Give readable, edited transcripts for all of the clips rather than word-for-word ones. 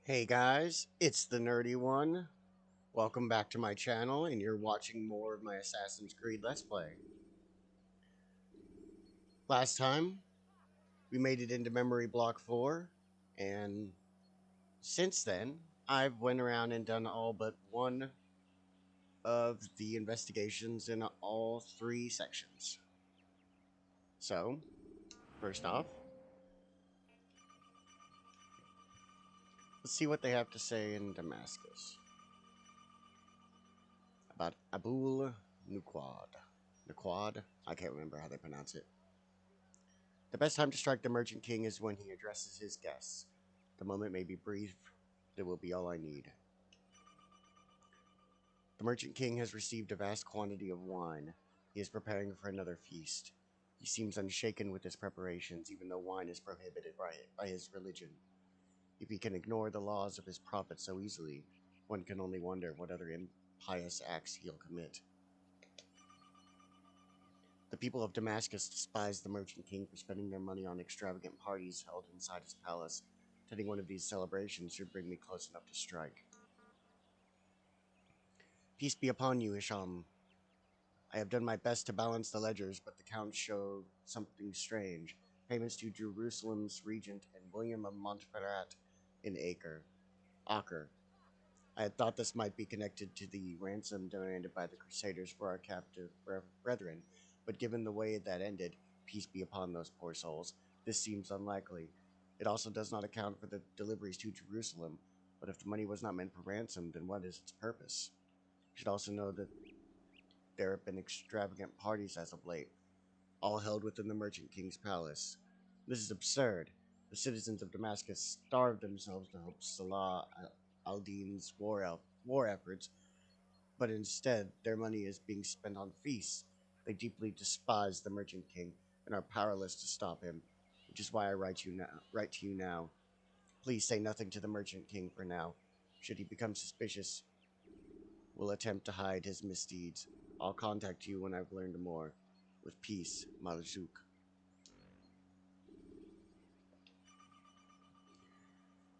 Hey guys, it's the Nerdy One. Welcome back to my channel, and you're watching more of my Assassin's Creed Let's Play. Last time, we made it into Memory Block 4, and since then, I've went around and done all but one of the investigations in all three sections. So, first off, let's see what they have to say in Damascus about Abul Nuqad. Nuqad? I can't remember how they pronounce it. The best time to strike the Merchant King is when he addresses his guests. The moment may be brief, but it will be all I need. The Merchant King has received a vast quantity of wine. He is preparing for another feast. He seems unshaken with his preparations, even though wine is prohibited by his religion. If he can ignore the laws of his prophet so easily, one can only wonder what other impious acts he'll commit. The people of Damascus despise the Merchant King for spending their money on extravagant parties held inside his palace. Attending one of these celebrations should bring me close enough to strike. Peace be upon you, Hisham. I have done my best to balance the ledgers, but the Count showed something strange. Payments to Jerusalem's regent and William of Montferrat in Acre. I had thought this might be connected to the ransom demanded by the Crusaders for our captive brethren, but given the way that ended, peace be upon those poor souls, this seems unlikely. It also does not account for the deliveries to Jerusalem, but if the money was not meant for ransom, then what is its purpose? You should also know that there have been extravagant parties as of late, all held within the Merchant King's palace. This is absurd. The citizens of Damascus starve themselves to help Salah al-Din's war efforts, but instead their money is being spent on feasts. They deeply despise the Merchant King and are powerless to stop him, which is why I write to you now. Please say nothing to the Merchant King for now. Should he become suspicious, we'll attempt to hide his misdeeds. I'll contact you when I've learned more. With peace, Malzouk.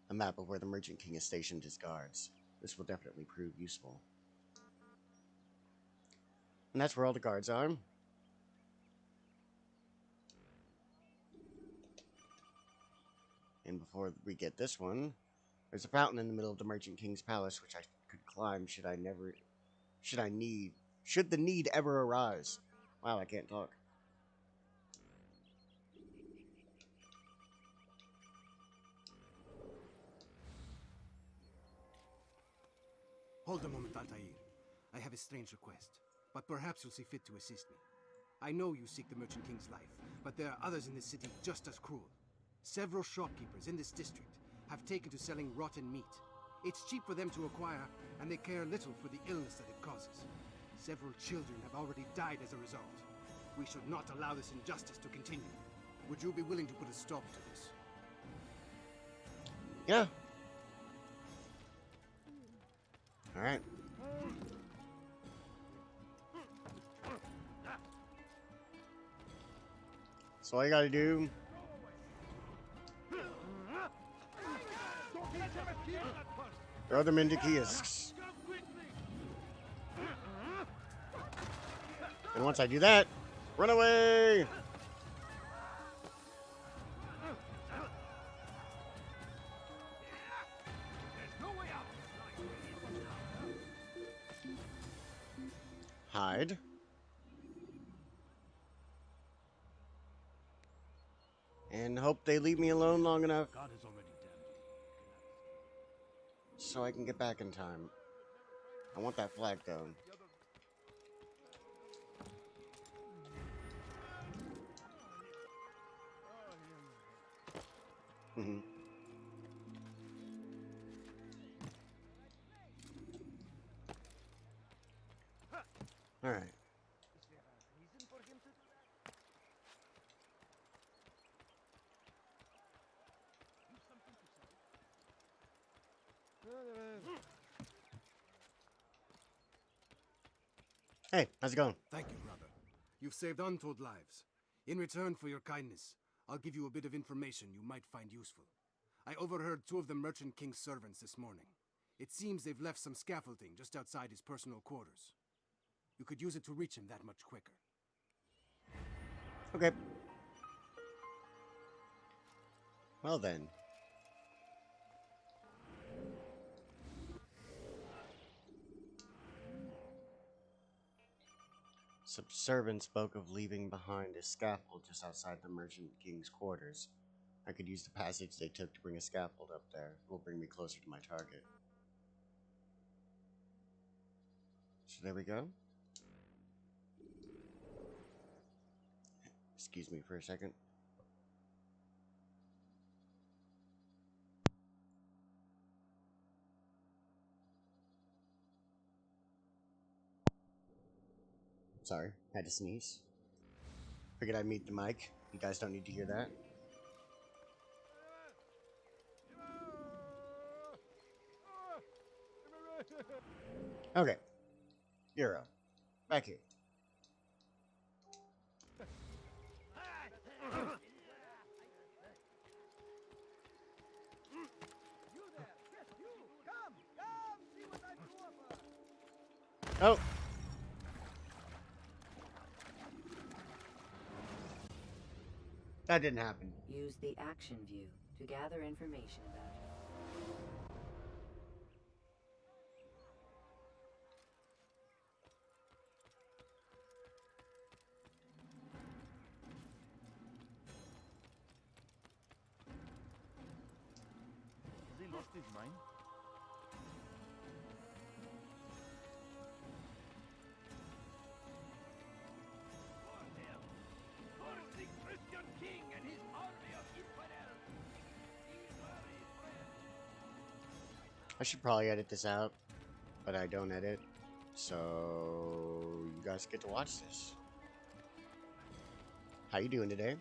A map of where the Merchant King has stationed his guards. This will definitely prove useful. And that's where all the guards are. And before we get this one, there's a fountain in the middle of the Merchant King's palace which I could climb should the need ever arise. Wow, I can't talk. Hold a moment, Altair. I have a strange request, but perhaps you'll see fit to assist me. I know you seek the Merchant King's life, but there are others in this city just as cruel. Several shopkeepers in this district have taken to selling rotten meat. It's cheap for them to acquire, and they care little for the illness that it causes. Several children have already died as a result. We should not allow this injustice to continue. Would you be willing to put a stop to this? Yeah. Alright. So all you gotta do. Throw them into kiosks. And once I do that, run away! Hide. And hope they leave me alone long enough so I can get back in time. I want that flag though. Alright. Hey, how's it going? Thank you, brother. You've saved untold lives. In return for your kindness, I'll give you a bit of information you might find useful. I overheard two of the Merchant King's servants this morning. It seems they've left some scaffolding just outside his personal quarters. You could use it to reach him that much quicker. Okay. Well then. Some servant spoke of leaving behind a scaffold just outside the Merchant King's quarters. I could use the passage they took to bring a scaffold up there. It will bring me closer to my target. So there we go. Excuse me for a second. Sorry, had to sneeze. Figured I'd mute the mic. You guys don't need to hear that. Okay. You're up. Back here. Oh! That didn't happen. Use the action view to gather information about you. Has he lost his mind? I should probably edit this out, but I don't edit, so you guys get to watch this. How you doing today?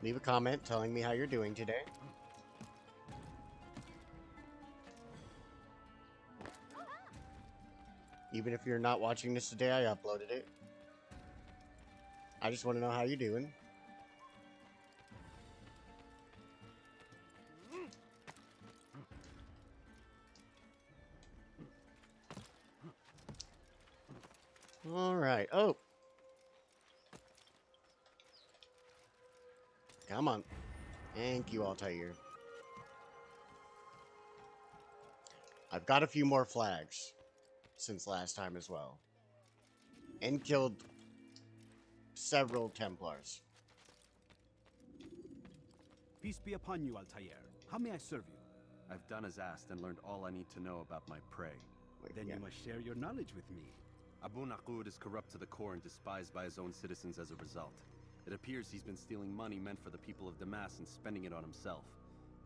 Leave a comment telling me how you're doing today. Even if you're not watching this today, I uploaded it. I just want to know how you're doing. Alright. Oh! Come on. Thank you, Altair. I've got a few more flags since last time as well. And killed several Templars. Peace be upon you, Altair. How may I serve you? I've done as asked and learned all I need to know about my prey. Then you must share your knowledge with me. Abu Naqud is corrupt to the core and despised by his own citizens as a result. It appears he's been stealing money meant for the people of Damas and spending it on himself.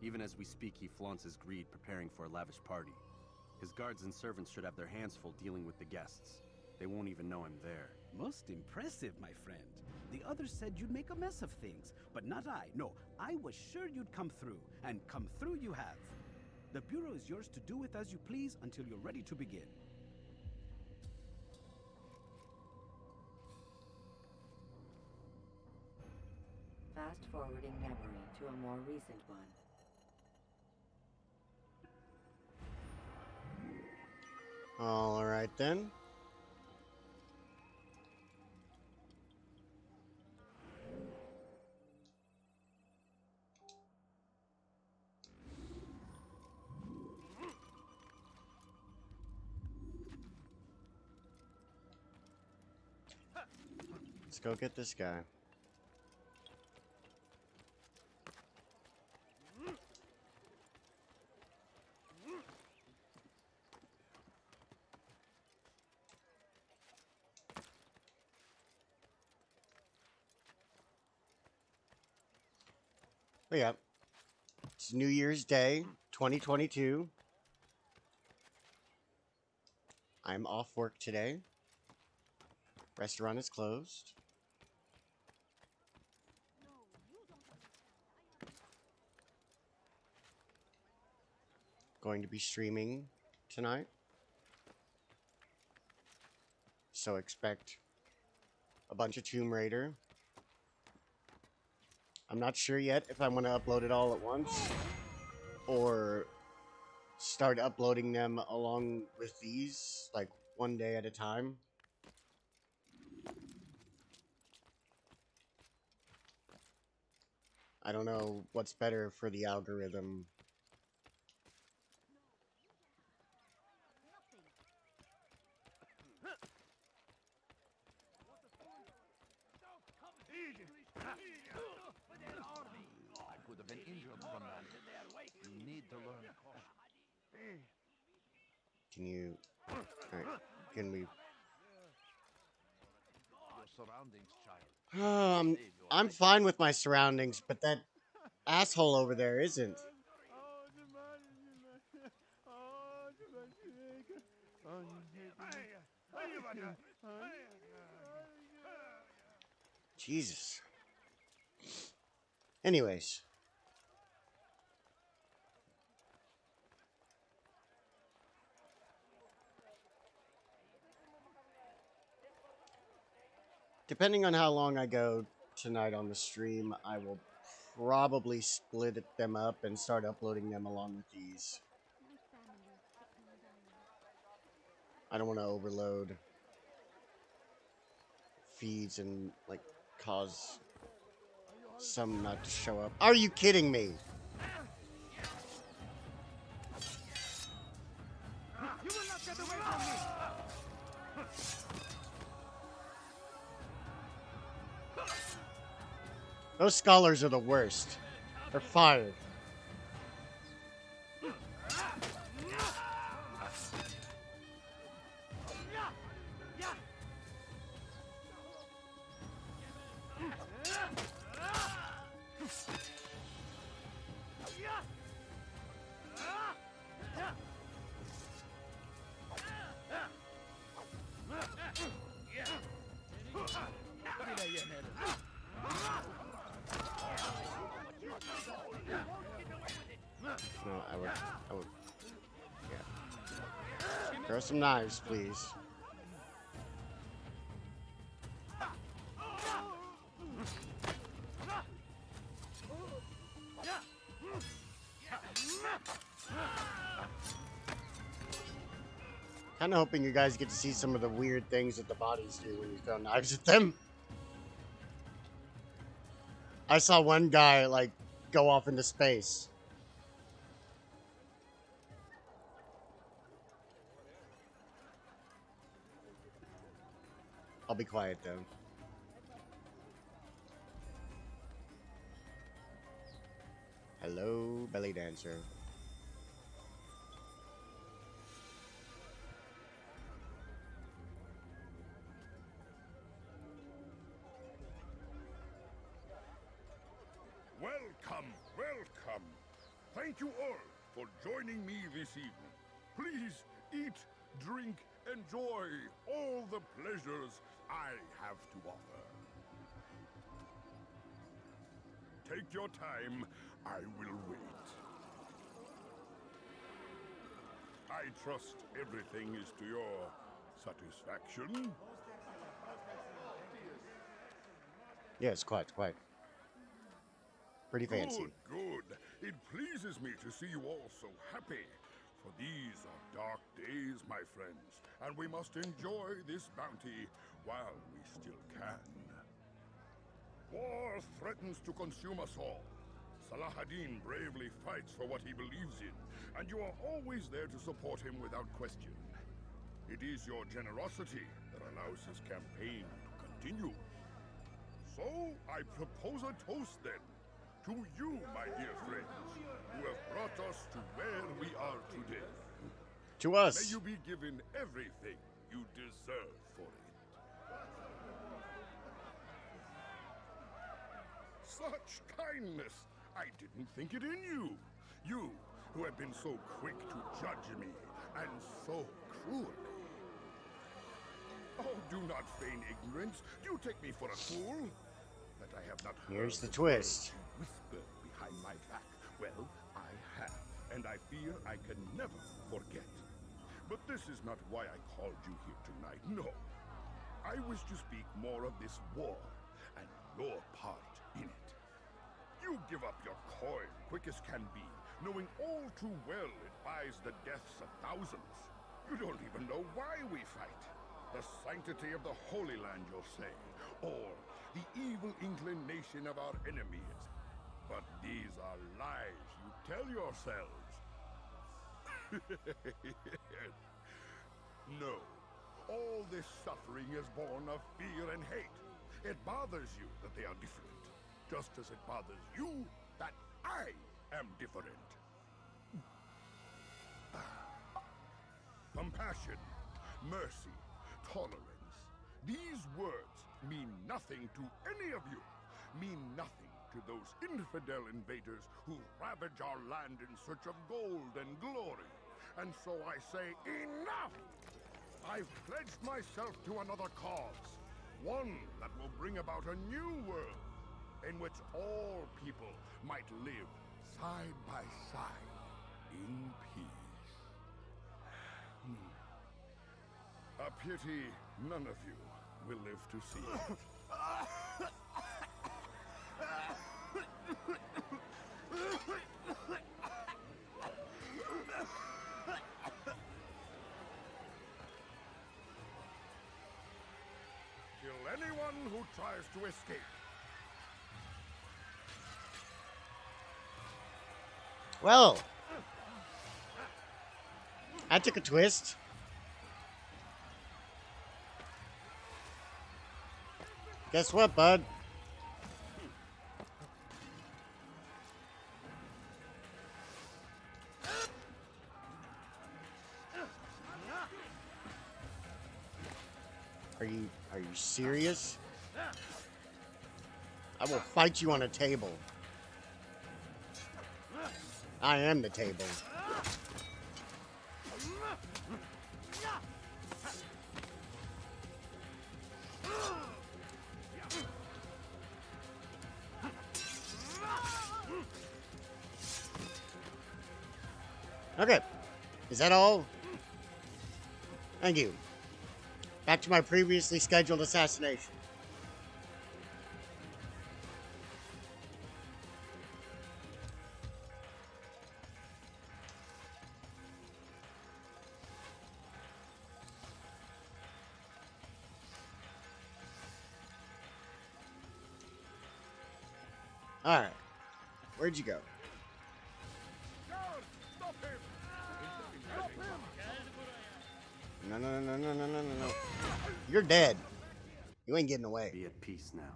Even as we speak, he flaunts his greed, preparing for a lavish party. His guards and servants should have their hands full dealing with the guests. They won't even know I'm there. Most impressive, my friend. The others said you'd make a mess of things, but not I. No, I was sure you'd come through, and come through you have. The Bureau is yours to do with as you please until you're ready to begin. Fast forwarding memory to a more recent one. Alright then. Let's go get this guy. But yeah, it's New Year's Day, 2022. I'm off work today. Restaurant is closed. Going to be streaming tonight. So expect a bunch of Tomb Raider. I'm not sure yet if I want to upload it all at once or start uploading them along with these, like one day at a time. I don't know what's better for the algorithm. I could have been injured from that. You need to learn caution. Can you... Alright, can we... Your surroundings, child. I'm fine with my surroundings, but that asshole over there isn't. Jesus. Anyways. Depending on how long I go tonight on the stream, I will probably split them up and start uploading them along with these. I don't want to overload feeds and like cause some not to show up. Are you kidding me? You will not get away from me! Those scholars are the worst. They're fired. No, I would, yeah. Throw some knives, please. Kind of hoping you guys get to see some of the weird things that the bodies do when you throw knives at them. I saw one guy, like, go off into space. I'll be quiet, though. Hello, belly dancer. Welcome, welcome. Thank you all for joining me this evening. Please eat, drink, enjoy all the pleasures I have to offer. Take your time, I will wait. I trust everything is to your satisfaction. Yes, quite. Pretty fancy. Good, good. It pleases me to see you all so happy. For these are dark days, my friends, and we must enjoy this bounty while we still can. War threatens to consume us all. Salah ad-Din bravely fights for what he believes in, and you are always there to support him without question. It is your generosity that allows his campaign to continue. So, I propose a toast then. To you, my dear friends, who have brought us to where we are today. To us. May you be given everything you deserve for it. Such kindness! I didn't think it in you. You, who have been so quick to judge me, and so cruelly. Oh, do not feign ignorance. You take me for a fool. That I have not heard. Here's the twist. Whisper behind my back. Well, I have, and I fear I can never forget. But this is not why I called you here tonight, no. I wish to speak more of this war, and your part in it. You give up your coin quick as can be, knowing all too well it buys the deaths of thousands. You don't even know why we fight. The sanctity of the Holy Land, you'll say, or the evil inclination of our enemies. But these are lies you tell yourselves. No. All this suffering is born of fear and hate. It bothers you that they are different, just as it bothers you that I am different. Compassion, mercy, tolerance. These words mean nothing to any of you. Mean nothing to those infidel invaders who ravage our land in search of gold and glory. And so I say, enough! I've pledged myself to another cause. One that will bring about a new world in which all people might live side by side in peace. A pity none of you will live to see it. Kill anyone who tries to escape. Well, I took a twist. Guess what, bud? Are you serious? I will fight you on a table. I am the table. Okay. Is that all? Thank you. Back to my previously scheduled assassination. Alright. Where'd you go? Stop him! Stop him! No. You're dead. You ain't getting away. Be at peace now.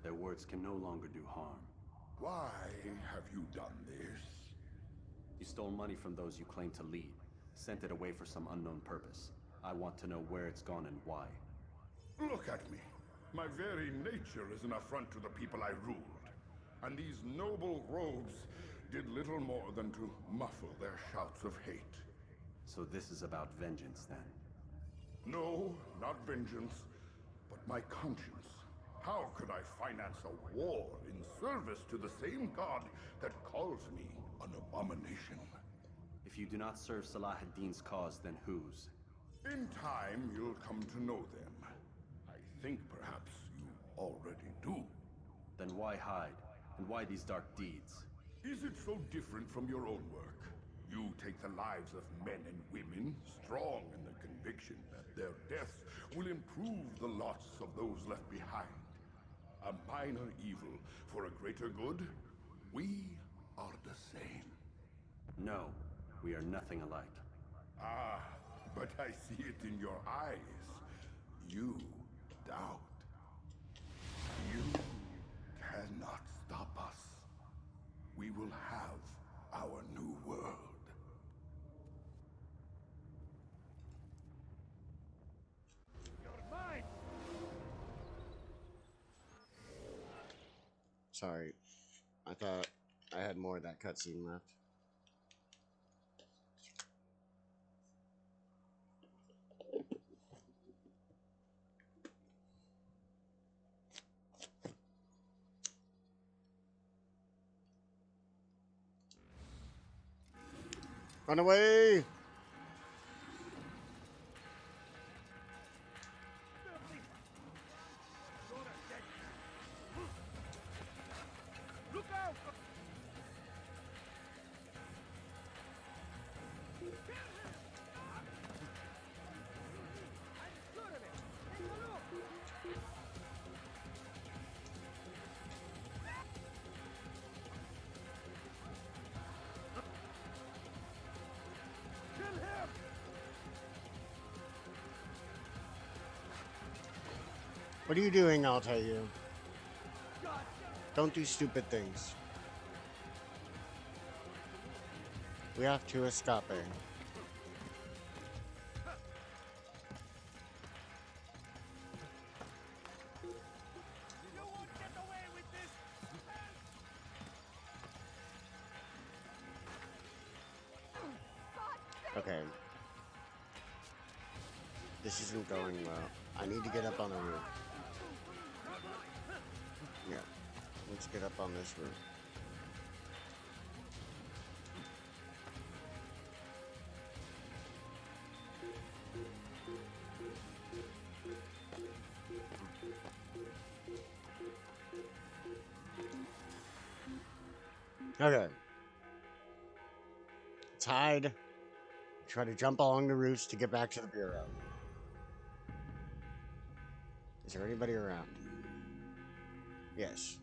Their words can no longer do harm. Why have you done this? You stole money from those you claim to lead, sent it away for some unknown purpose. I want to know where it's gone and why. Look at me. My very nature is an affront to the people I ruled. And these noble robes did little more than to muffle their shouts of hate. So this is about vengeance, then? No, not vengeance, but my conscience. How could I finance a war in service to the same god that calls me an abomination? If you do not serve Salah ad-Din's cause, then whose? In time, you'll come to know them. I think perhaps you already do. Then why hide? And why these dark deeds? Is it so different from your own work? You take the lives of men and women, strong in the conviction that their deaths will improve the lots of those left behind. A minor evil for a greater good? We are the same. No, we are nothing alike. Ah, but I see it in your eyes. You doubt. You cannot stop us. We will have our new world. Sorry. I thought I had more of that cutscene left. Run away! Look out! What are you doing, Altair? Don't do stupid things. We have to escape. Okay. This isn't going well. I need to get up on the roof. Yeah. Let's get up on this roof. Okay. It's hide. Try to jump along the roofs to get back to the bureau. Is there anybody around? Yes.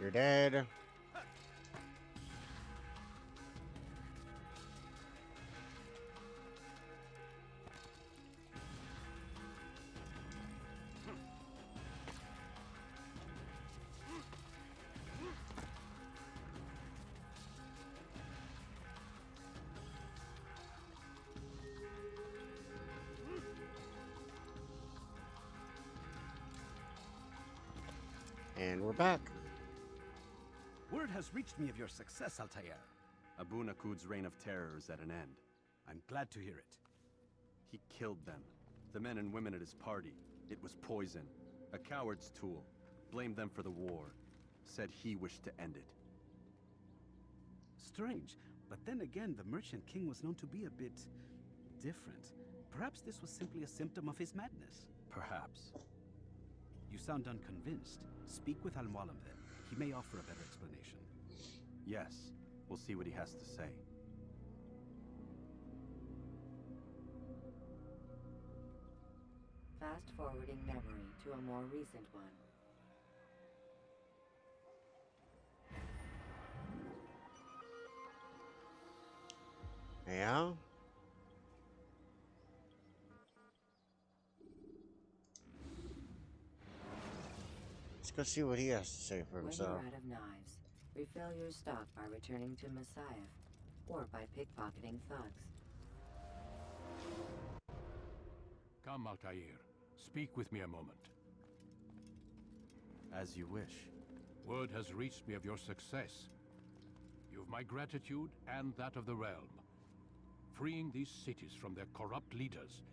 You're dead. And we're back. Word has reached me of your success, Altair. Abu Nakud's reign of terror is at an end. I'm glad to hear it. He killed them. The men and women at his party. It was poison. A coward's tool. Blamed them for the war. Said he wished to end it. Strange, but then again, the Merchant King was known to be a bit different. Perhaps this was simply a symptom of his madness. Perhaps. You sound unconvinced. Speak with Al-Mualim then. He may offer a better explanation. Yes. We'll see what he has to say. Fast forwarding memory to a more recent one. Yeah? Let's go see what he has to say for When himself. you're out of knives, refill your stock by returning to Messiah, or by pickpocketing thugs. Come, Altair. Speak with me a moment. As you wish. Word has reached me of your success. You've my gratitude and that of the realm. Freeing these cities from their corrupt leaders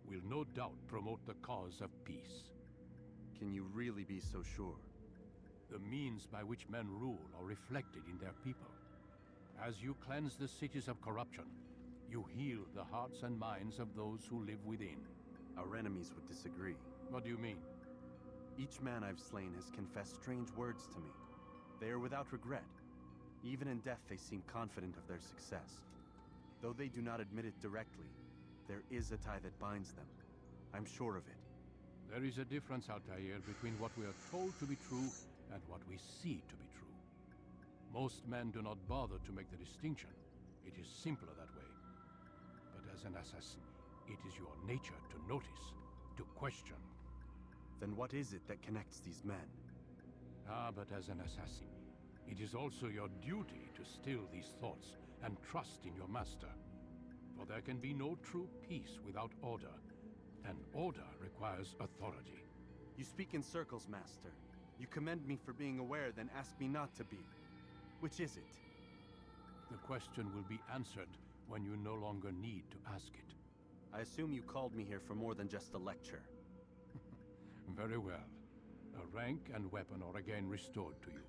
will no doubt promote the cause of peace. Can you really be so sure? The means by which men rule are reflected in their people. As you cleanse the cities of corruption, you heal the hearts and minds of those who live within. Our enemies would disagree. What do you mean? Each man I've slain has confessed strange words to me. They are without regret. Even in death they seem confident of their success. Though they do not admit it directly, there is a tie that binds them. I'm sure of it. There is a difference, Altair, between what we are told to be true and what we see to be true. Most men do not bother to make the distinction. It is simpler that way. But as an assassin, it is your nature to notice, to question. Then what is it that connects these men? Ah, but as an assassin, it is also your duty to still these thoughts and trust in your master. For there can be no true peace without order, and order requires authority. You speak in circles, Master. You commend me for being aware, then ask me not to be. Which is it? The question will be answered when you no longer need to ask it. I assume you called me here for more than just a lecture. Very well. A rank and weapon are again restored to you.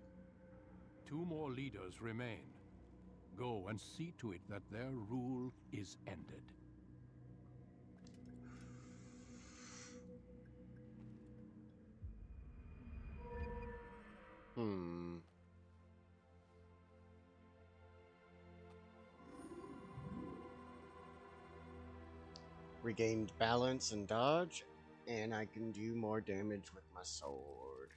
2 more leaders remain. Go and see to it that their rule is ended. Hmm. Regained balance and dodge, and I can do more damage with my sword.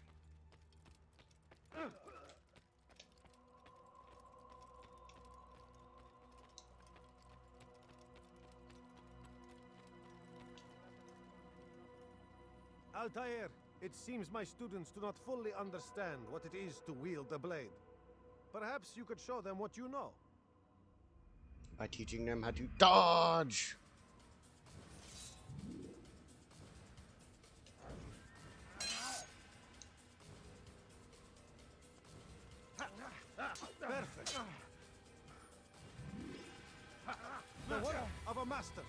Altair, it seems my students do not fully understand what it is to wield a blade. Perhaps you could show them what you know. By teaching them how to dodge! Perfect. The work of a master.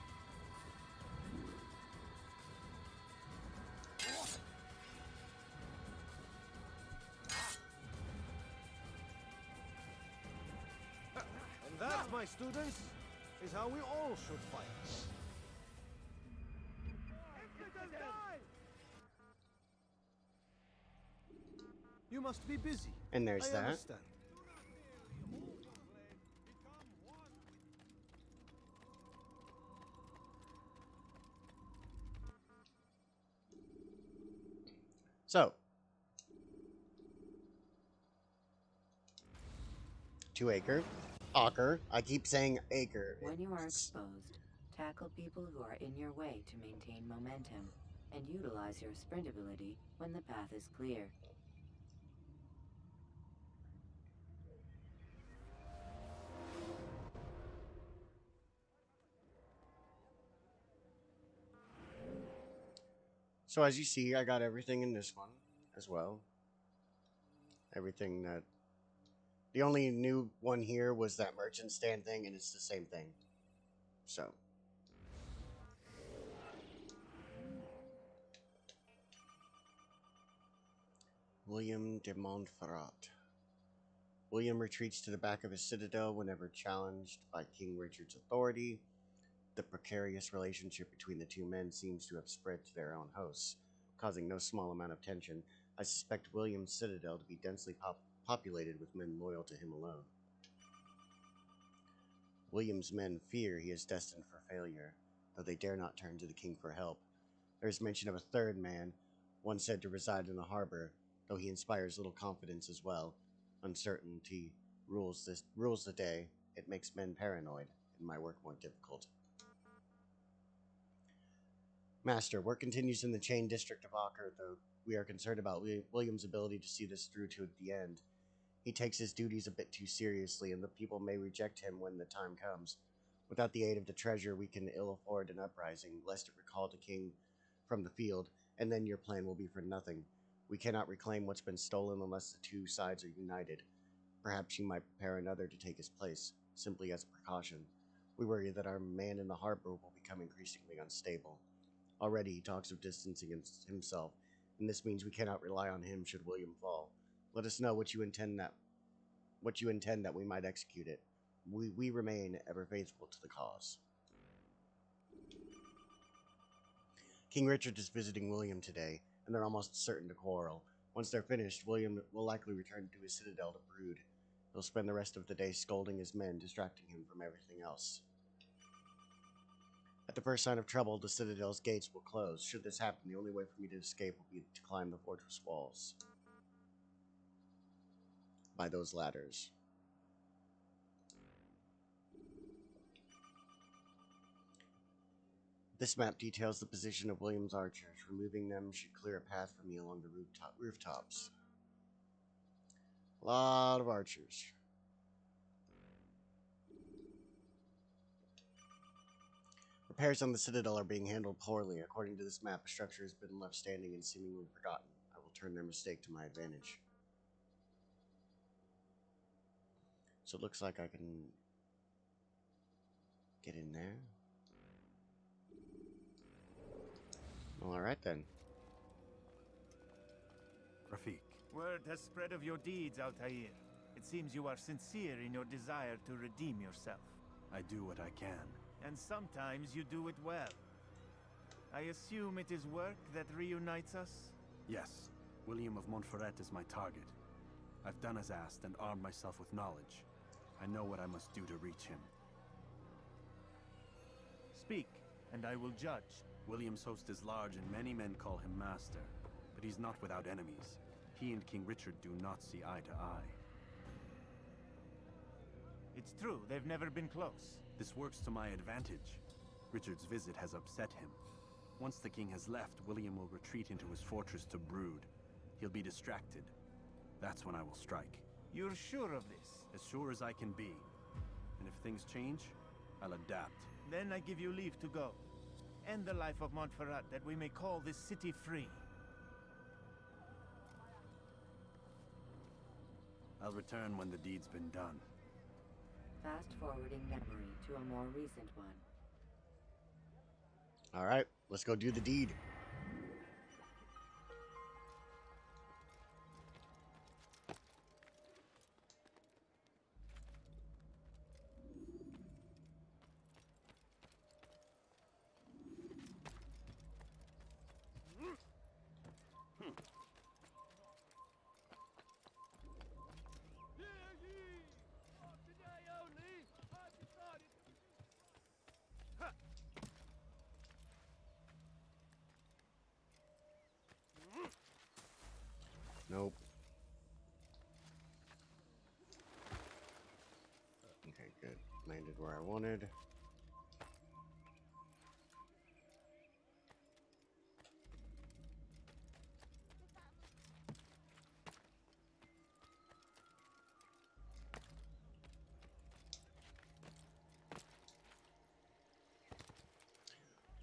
And that, my students, is how we all should fight. You must be busy. And there's I that. understand. So. 2 acre. Acre. I keep saying acre. When you are exposed, tackle people who are in your way to maintain momentum, and utilize your sprint ability when the path is clear. So as you see, I got everything in this one as well. Everything that... The only new one here was that merchant stand thing, and it's the same thing. So. William de Montferrat. William retreats to the back of his citadel whenever challenged by King Richard's authority. The precarious relationship between the two men seems to have spread to their own hosts, causing no small amount of tension. I suspect William's citadel to be densely populated with men loyal to him alone. William's men fear he is destined for failure, though they dare not turn to the king for help. There is mention of a third man, one said to reside in the harbor, though he inspires little confidence as well. Uncertainty rules the day. It makes men paranoid, and my work more difficult. Master, work continues in the Chain District of Acre, though we are concerned about William's ability to see this through to the end. He takes his duties a bit too seriously, and the people may reject him when the time comes. Without the aid of the treasure, we can ill afford an uprising, lest it recall the king from the field, and then your plan will be for nothing. We cannot reclaim what's been stolen unless the two sides are united. Perhaps you might prepare another to take his place, simply as a precaution. We worry that our man in the harbor will become increasingly unstable. Already he talks of distancing himself, and this means we cannot rely on him should William fall. Let us know what you intend that we might execute it. We remain ever faithful to the cause. King Richard is visiting William today, and they're almost certain to quarrel. Once they're finished, William will likely return to his citadel to brood. He'll spend the rest of the day scolding his men, distracting him from everything else. At the first sign of trouble, the citadel's gates will close. Should this happen, the only way for me to escape will be to climb the fortress walls. By those ladders. This map details the position of William's archers. Removing them should clear a path for me along the rooftops. A lot of archers. Repairs on the citadel are being handled poorly. According to this map, a structure has been left standing and seemingly forgotten. I will turn their mistake to my advantage. So it looks like I can get in there. Alright then. Rafik. Word has spread of your deeds, Altair. It seems you are sincere in your desire to redeem yourself. I do what I can. And sometimes you do it well. I assume it is work that reunites us? Yes, William of Montferrat is my target. I've done as asked and armed myself with knowledge. I know what I must do to reach him. Speak, and I will judge. William's host is large and many men call him master, but he's not without enemies. He and King Richard do not see eye to eye. It's true, they've never been close. This works to my advantage. Richard's visit has upset him. Once the king has left, William will retreat into his fortress to brood. He'll be distracted. That's when I will strike. You're sure of this? As sure as I can be. And if things change, I'll adapt. Then I give you leave to go. End the life of Montferrat, that we may call this city free. I'll return when the deed's been done. Fast forwarding memory to a more recent one. Alright, let's go do the deed. Nope. Okay, good. Landed where I wanted.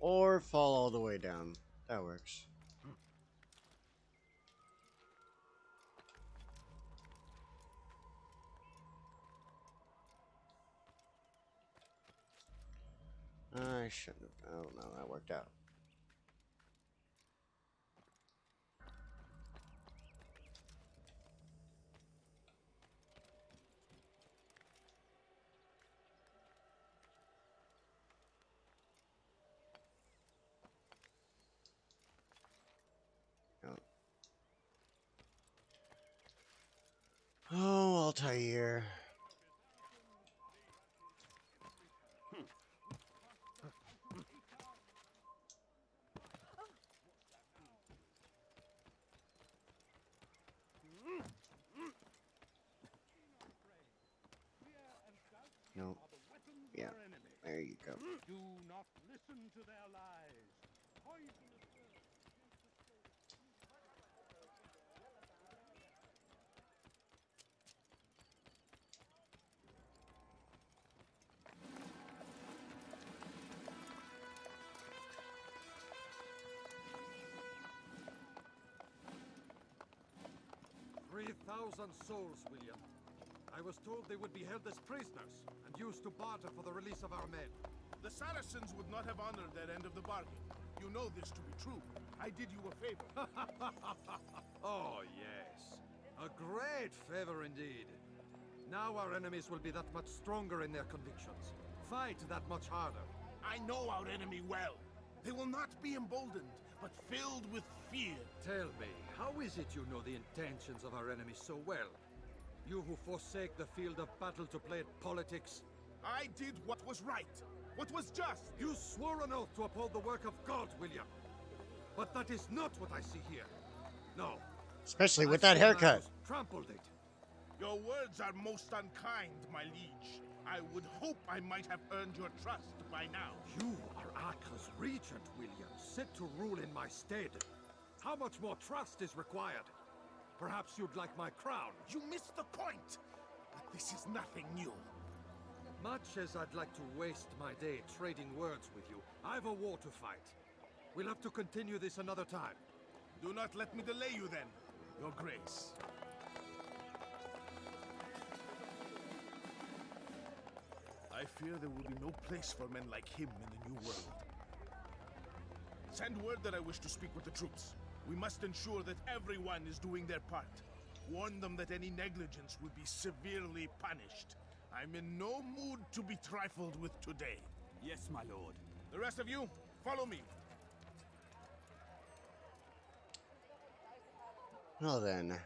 Or fall all the way down. That works. I shouldn't have. Oh no, that worked out. Oh, Altair. No. Yeah. There you go. Do not listen to their lies. Poisonous. 3,000 souls, William. I was told they would be held as prisoners and used to barter for the release of our men. The Saracens would not have honored their end of the bargain. You know this to be true. I did you a favor. Oh, yes. A great favor indeed. Now our enemies will be that much stronger in their convictions. Fight that much harder. I know our enemy well. They will not be emboldened, but filled with fear. Tell me, how is it you know the intentions of our enemies so well? You who forsake the field of battle to play at politics? I did what was right, what was just. You swore an oath to uphold the work of God, William. But that is not what I see here. No. Especially with that haircut. Trampled it. Your words are most unkind, my liege. I would hope I might have earned your trust by now. You are Acre's regent, William, set to rule in my stead. How much more trust is required? Perhaps you'd like my crown. You missed the point. But this is nothing new. Much as I'd like to waste my day trading words with you, I've a war to fight. We'll have to continue this another time. Do not let me delay you then, Your Grace. I fear there will be no place for men like him in the New World. Send word that I wish to speak with the troops. We must ensure that everyone is doing their part. Warn them that any negligence will be severely punished. I'm in no mood to be trifled with today. Yes, my lord. The rest of you, follow me. Well then.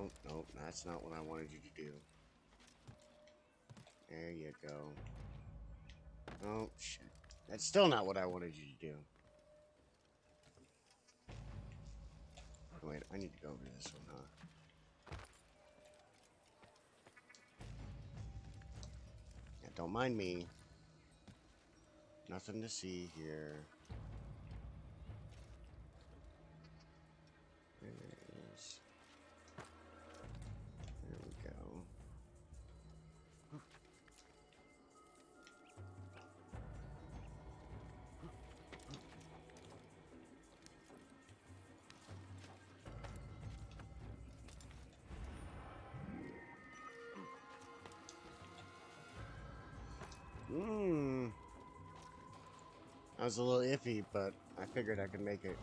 No, no, that's not what I wanted you to do. There you go. Oh, shit. That's still not what I wanted you to do. Oh, wait, I need to go over this one, huh? Yeah, don't mind me. Nothing to see here. There it is. There we go. I was a little iffy, but I figured I could make it.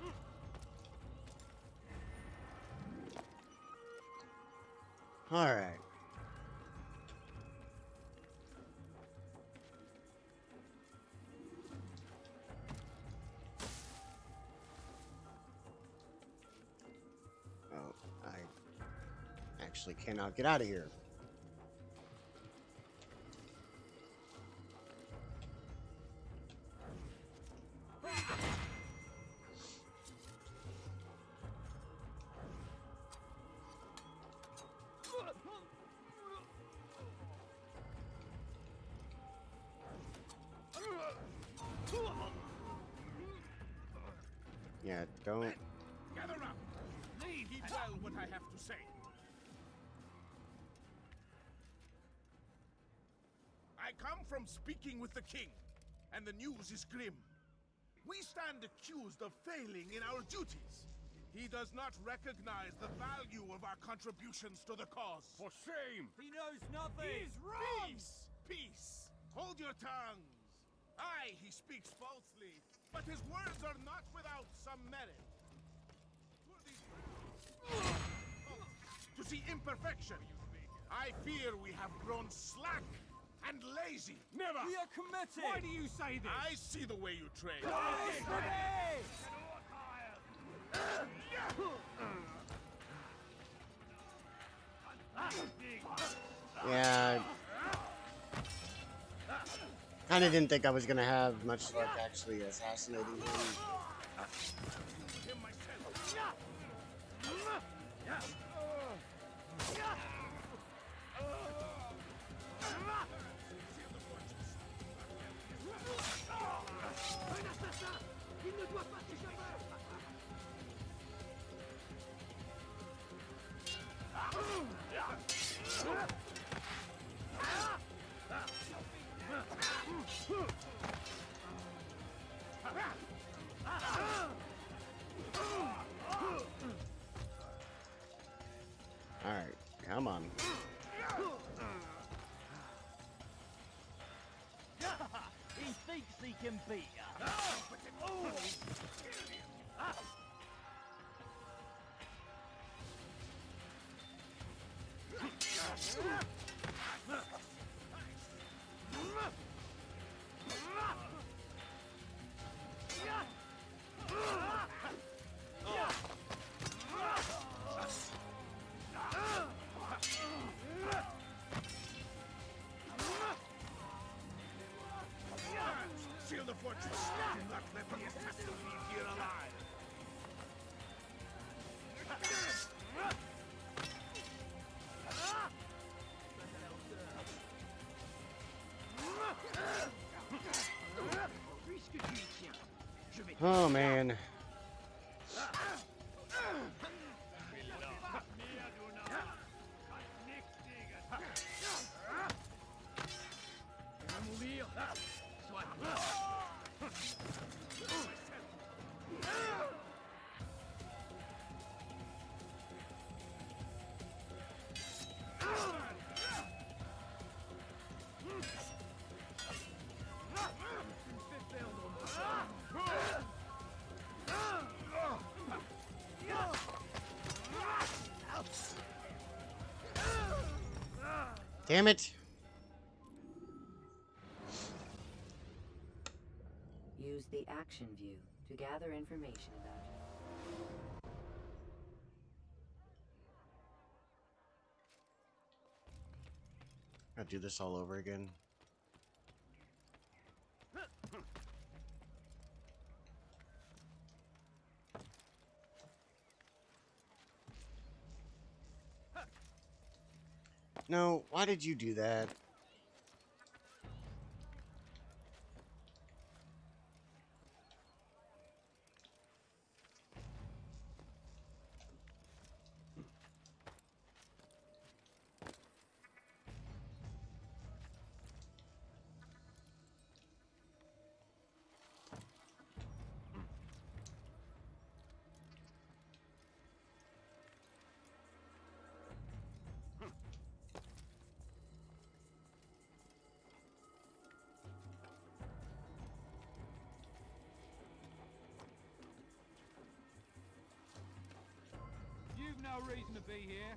Alright. Oh, I actually cannot get out of here. Yeah, don't. Gather up. Heed well what I have to say. I come from speaking with the king, and the news is grim. We stand accused of failing in our duties. He does not recognize the value of our contributions to the cause. For shame! He knows nothing! He's wrong! Peace! Peace! Hold your tongues! Aye, he speaks falsely, but his words are not without some merit. To see imperfection, I fear we have grown slack and lazy. Never! We are committed! Why do you say this? I see the way you train. Yeah. Kinda didn't think I was gonna have much luck actually assassinating him. Alright, come on. He thinks he can beat us. Seal the fortress. Do not let the assassin leave here alive. Oh man. Damn it. Use the action view to gather information about I'll do this all over again. No, why did you do that? You've no reason to be here.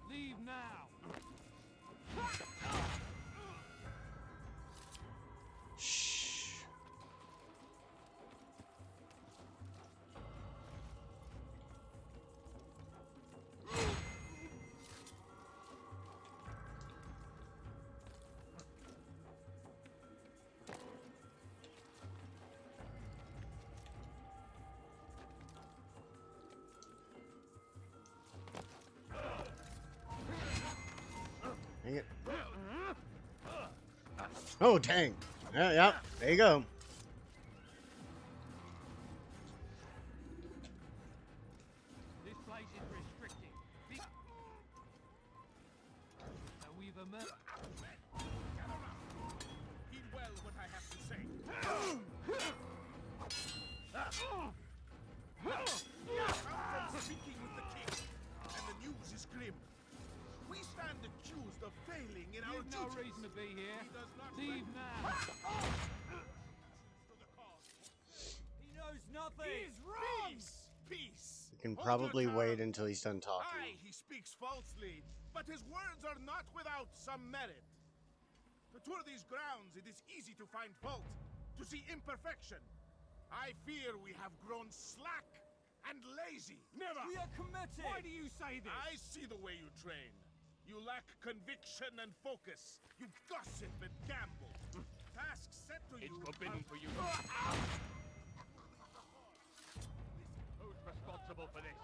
Leave now. Shh. Dang it. Oh, dang. Yeah, there you go. This place is restricted. So we've emerged. Heed well what I have to say. I'm from speaking with the king, and the news is grim. We stand accused of failing in our You've no duties. reason to be here. He does not Leave now. to the cause. He knows nothing. He is wrong. Peace. You can Hold probably your wait tongue. until he's done talking. Aye, he speaks falsely, but his words are not without some merit. To tour these grounds, it is easy to find fault, to see imperfection. I fear we have grown slack and lazy. Never! We are committed. Why do you say this? I see the way you train. You lack conviction and focus. You gossip and gamble. Tasks set to you. It's forbidden for you. Who's responsible for this?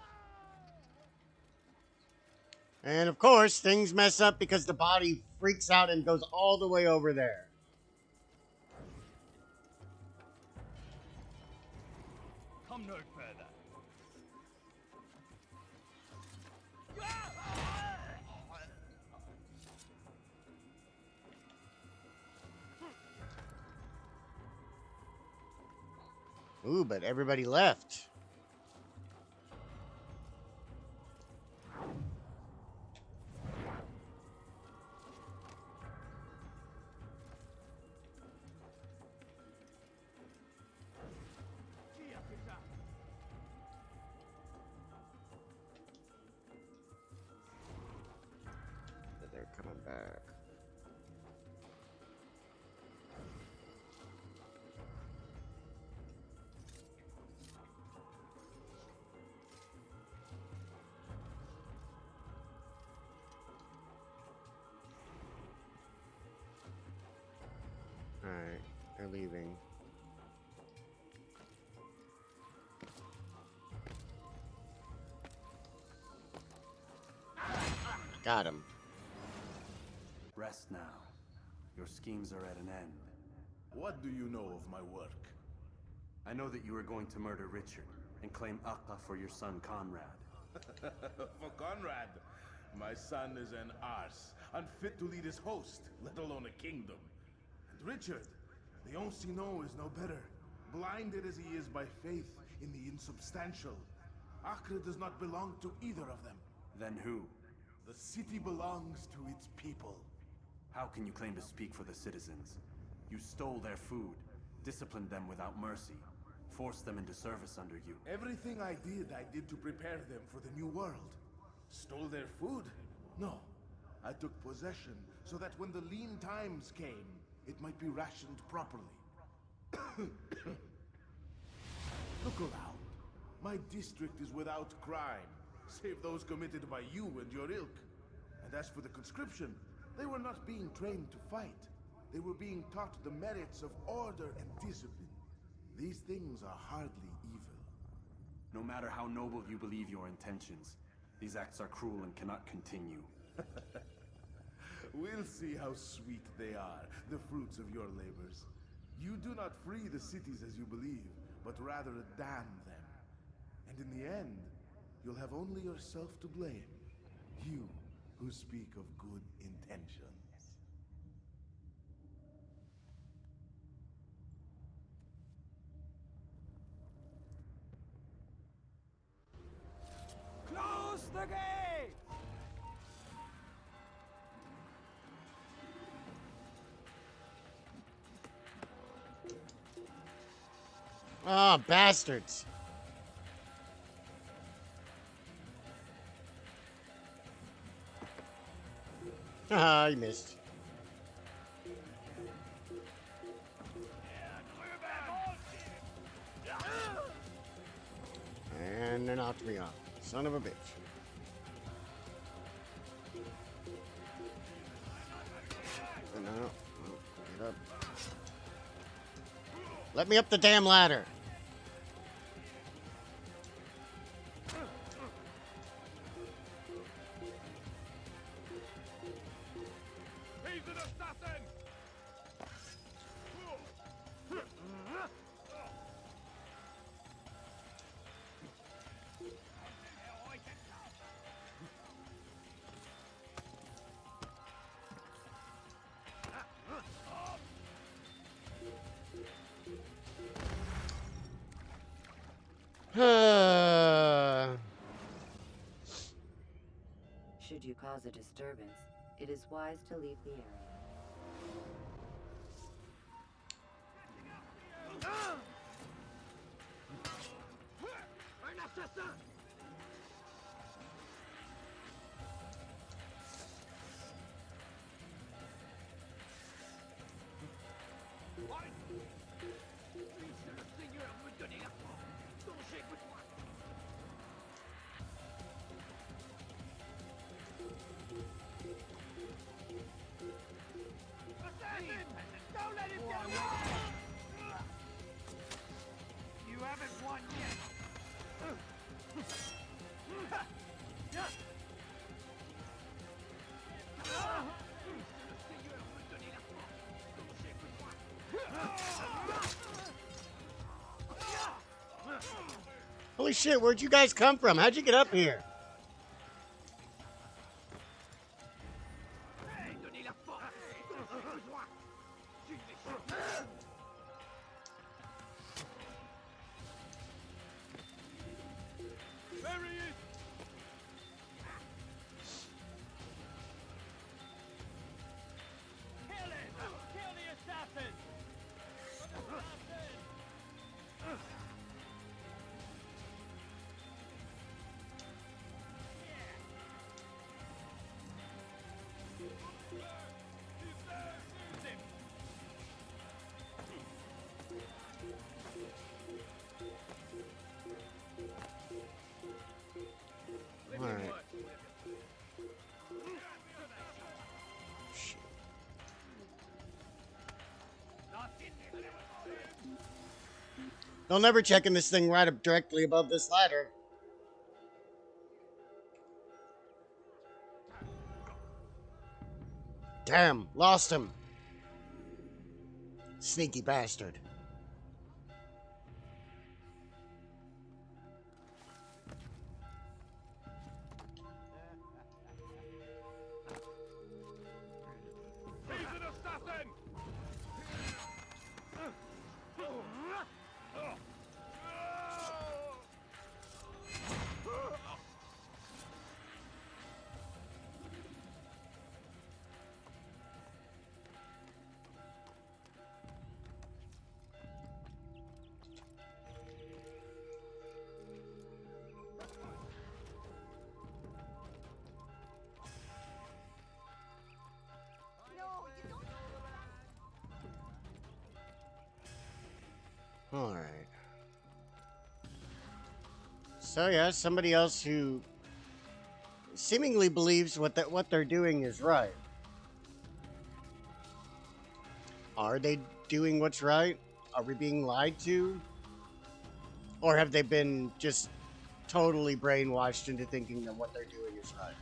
And of course, things mess up because the body freaks out and goes all the way over there. Come no further. Ooh, but everybody left. They're coming back. Alright, they're leaving. Got him. Rest now. Your schemes are at an end. What do you know of my work? I know that you are going to murder Richard and claim Akka for your son Conrad. For Conrad, my son is an arse, unfit to lead his host, let alone a kingdom. And Richard, the Ancino is no better, blinded as he is by faith in the insubstantial. Acre does not belong to either of them. Then who? The city belongs to its people. How can you claim to speak for the citizens? You stole their food, disciplined them without mercy, forced them into service under you. Everything I did to prepare them for the new world. Stole their food? No. I took possession so that when the lean times came, it might be rationed properly. Look around. My district is without crime, save those committed by you and your ilk. And as for the conscription, They were not being trained to fight. They were being taught the merits of order and discipline. These things are hardly evil. No matter how noble you believe your intentions, these acts are cruel and cannot continue. We'll see how sweet they are, the fruits of your labors. You do not free the cities as you believe, but rather damn them. And in the end, you'll have only yourself to blame. You who speak of good intentions. Close the gate! Ah, bastards. Ah, you missed. And they knocked me off. Son of a bitch. No, get up. Let me up the damn ladder. He's an assassin! Should you cause a disturbance, it is wise to leave the area. Holy shit, where'd you guys come from? How'd you get up here? Alright. They'll never check in this thing right up directly above this ladder. Damn, lost him. Sneaky bastard. He's an assassin! All right. So yeah, somebody else who seemingly believes what they're doing is right. Are they doing what's right? Are we being lied to? Or have they been just totally brainwashed into thinking that what they're doing is right?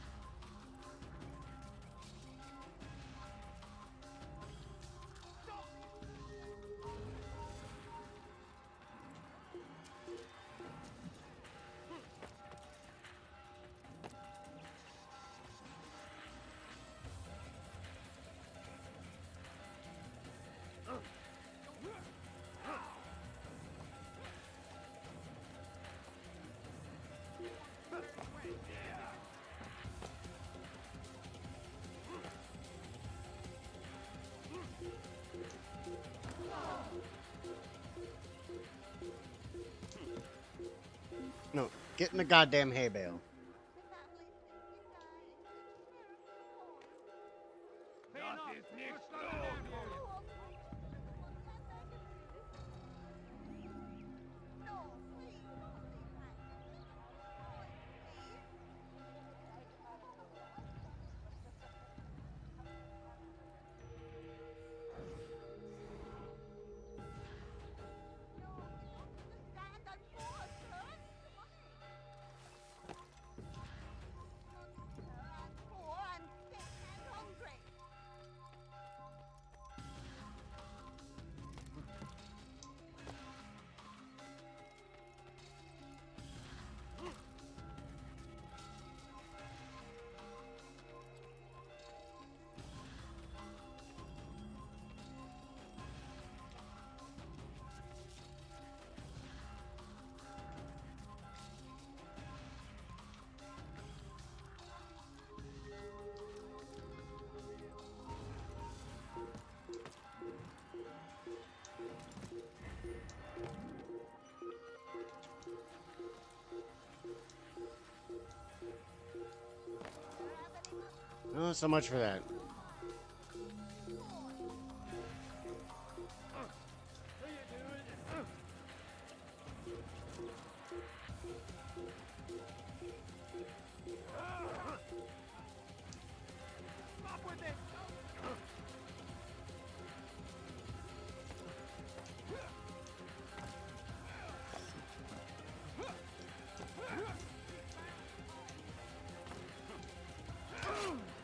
No, get in the goddamn hay bale. Oh, so much for that.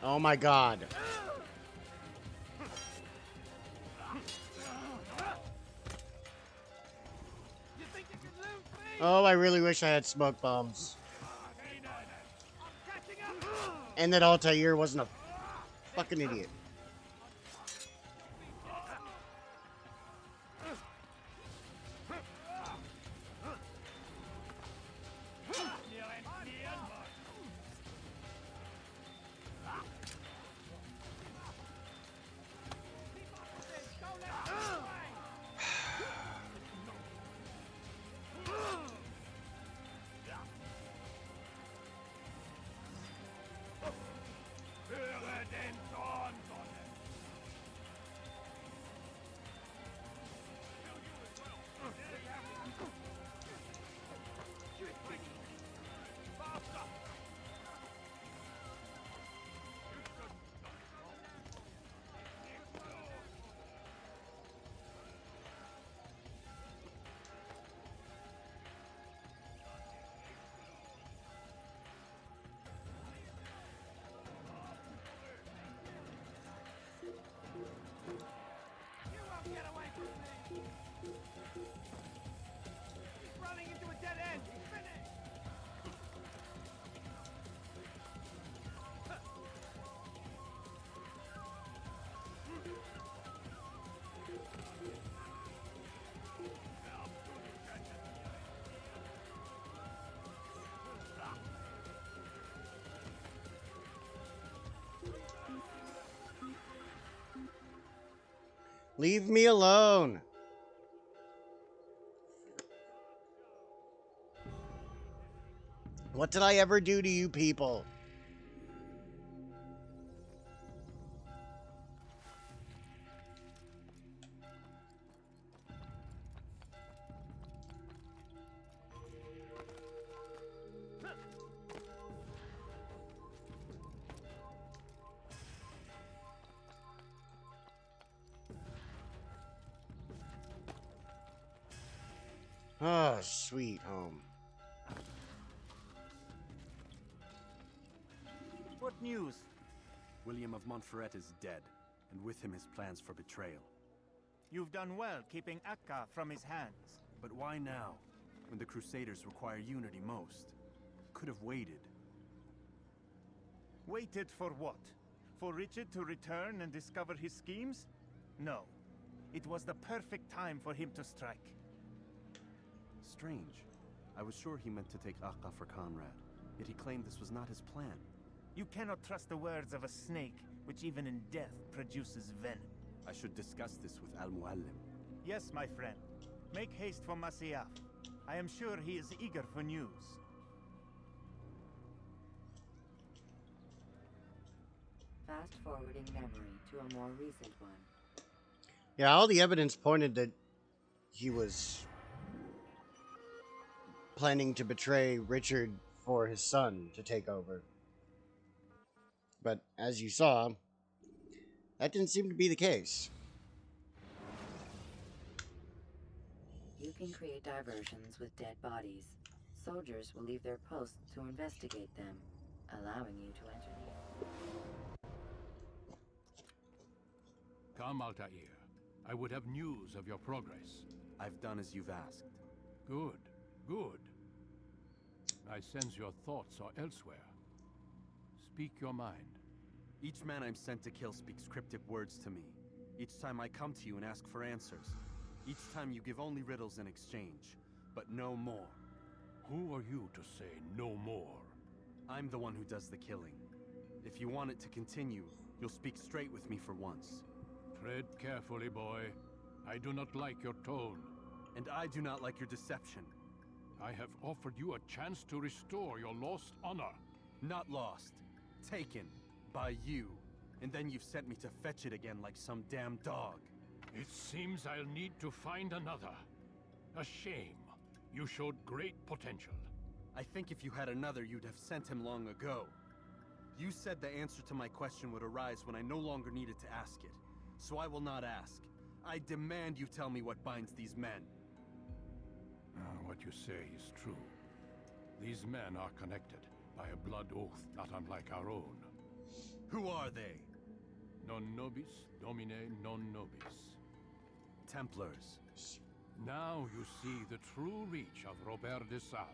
Oh my god. Oh, I really wish I had smoke bombs. And that Altair wasn't a fucking idiot. Leave me alone. What did I ever do to you people? Oh, sweet home. What news? William of Montferrat is dead, and with him his plans for betrayal. You've done well keeping Akka from his hands. But why now, when the Crusaders require unity most? Could have waited. Waited for what? For Richard to return and discover his schemes? No. It was the perfect time for him to strike. Strange. I was sure he meant to take Akka for Conrad, yet he claimed this was not his plan. You cannot trust the words of a snake, which even in death produces venom. I should discuss this with Al-Muallim. Yes, my friend. Make haste for Masyaf. I am sure he is eager for news. Fast-forwarding memory to a more recent one. Yeah, all the evidence pointed that he was planning to betray Richard for his son to take over. But as you saw, that didn't seem to be the case. You can create diversions with dead bodies. Soldiers will leave their posts to investigate them, allowing you to enter the... Come, Altair. I would have news of your progress. I've done as you've asked. Good, good. I sense your thoughts are elsewhere. Speak your mind. Each man I'm sent to kill speaks cryptic words to me. Each time I come to you and ask for answers. Each time you give only riddles in exchange, but no more. Who are you to say no more? I'm the one who does the killing. If you want it to continue, you'll speak straight with me for once. Tread carefully, boy. I do not like your tone. And I do not like your deception. I have offered you a chance to restore your lost honor. Not lost. Taken. By you. And then you've sent me to fetch it again like some damn dog. It seems I'll need to find another. A shame. You showed great potential. I think if you had another, you'd have sent him long ago. You said the answer to my question would arise when I no longer needed to ask it. So I will not ask. I demand you tell me what binds these men. What you say is true. These men are connected by a blood oath not unlike our own. Who are they? Non nobis, domine non nobis. Templars. Now you see the true reach of Robert de Sable.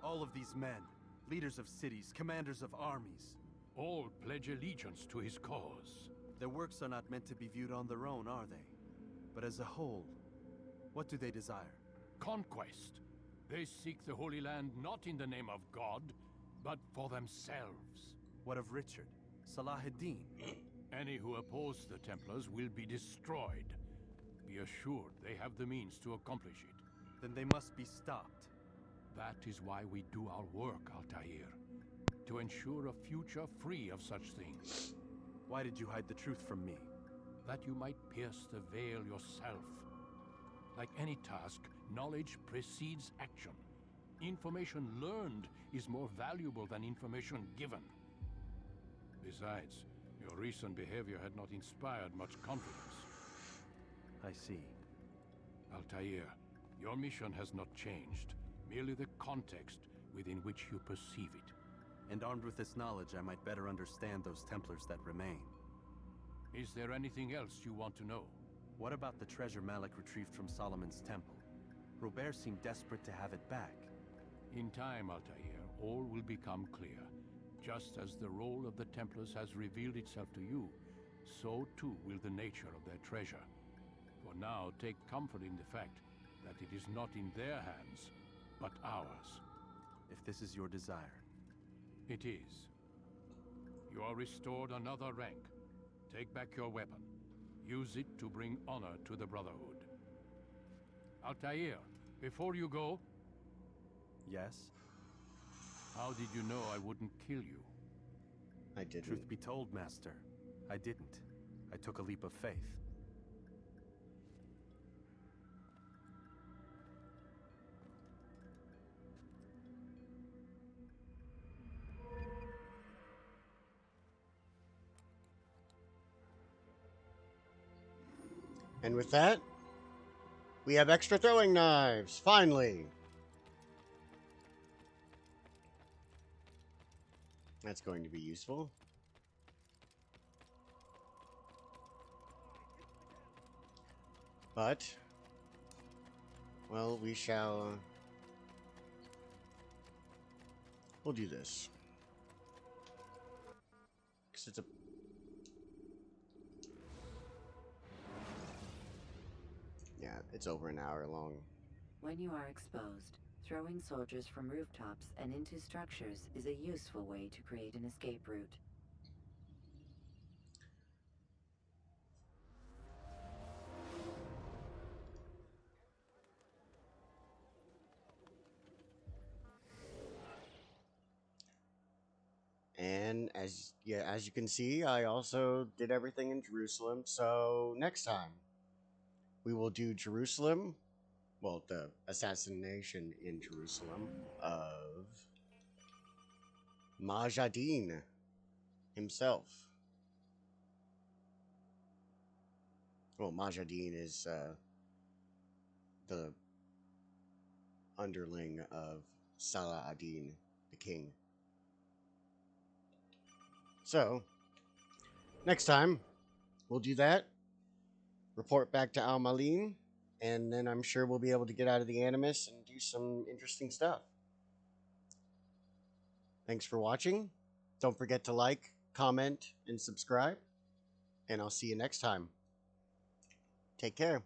All of these men, leaders of cities, commanders of armies. All pledge allegiance to his cause. Their works are not meant to be viewed on their own, are they? But as a whole, what do they desire? Conquest. They seek the Holy Land not in the name of God, but for themselves. What of Richard? Salah-ad-Din? Any who oppose the Templars will be destroyed. Be assured they have the means to accomplish it. Then they must be stopped. That is why we do our work, Altair. To ensure a future free of such things. Why did you hide the truth from me? That you might pierce the veil yourself. Like any task, knowledge precedes action. Information learned is more valuable than information given. Besides, your recent behavior had not inspired much confidence. I see. Altair, your mission has not changed. Merely the context within which you perceive it. And armed with this knowledge, I might better understand those Templars that remain. Is there anything else you want to know? What about the treasure Malik retrieved from Solomon's temple? Robert seemed desperate to have it back. In time, Altair, all will become clear. Just as the role of the Templars has revealed itself to you, so too will the nature of their treasure. For now, take comfort in the fact that it is not in their hands, but ours. If this is your desire. It is. You are restored another rank. Take back your weapon. Use it to bring honor to the Brotherhood. Altair, before you go... Yes? How did you know I wouldn't kill you? I didn't. Truth be told, Master, I didn't. I took a leap of faith. And with that, We have extra throwing knives, finally! That's going to be useful. But, well, we shall... we'll do this. Because it's a... yeah, it's over an hour long. When you are exposed, throwing soldiers from rooftops and into structures is a useful way to create an escape route. And as you can see, I also did everything in Jerusalem. So next time, we will do Jerusalem. Well, the assassination in Jerusalem of Majadin himself. Well, Majadin is the underling of Salah ad-Din, the king. So, next time, we'll do that. Report back to Al Malim, and then I'm sure we'll be able to get out of the Animus and do some interesting stuff. Thanks for watching. Don't forget to like, comment, and subscribe. And I'll see you next time. Take care.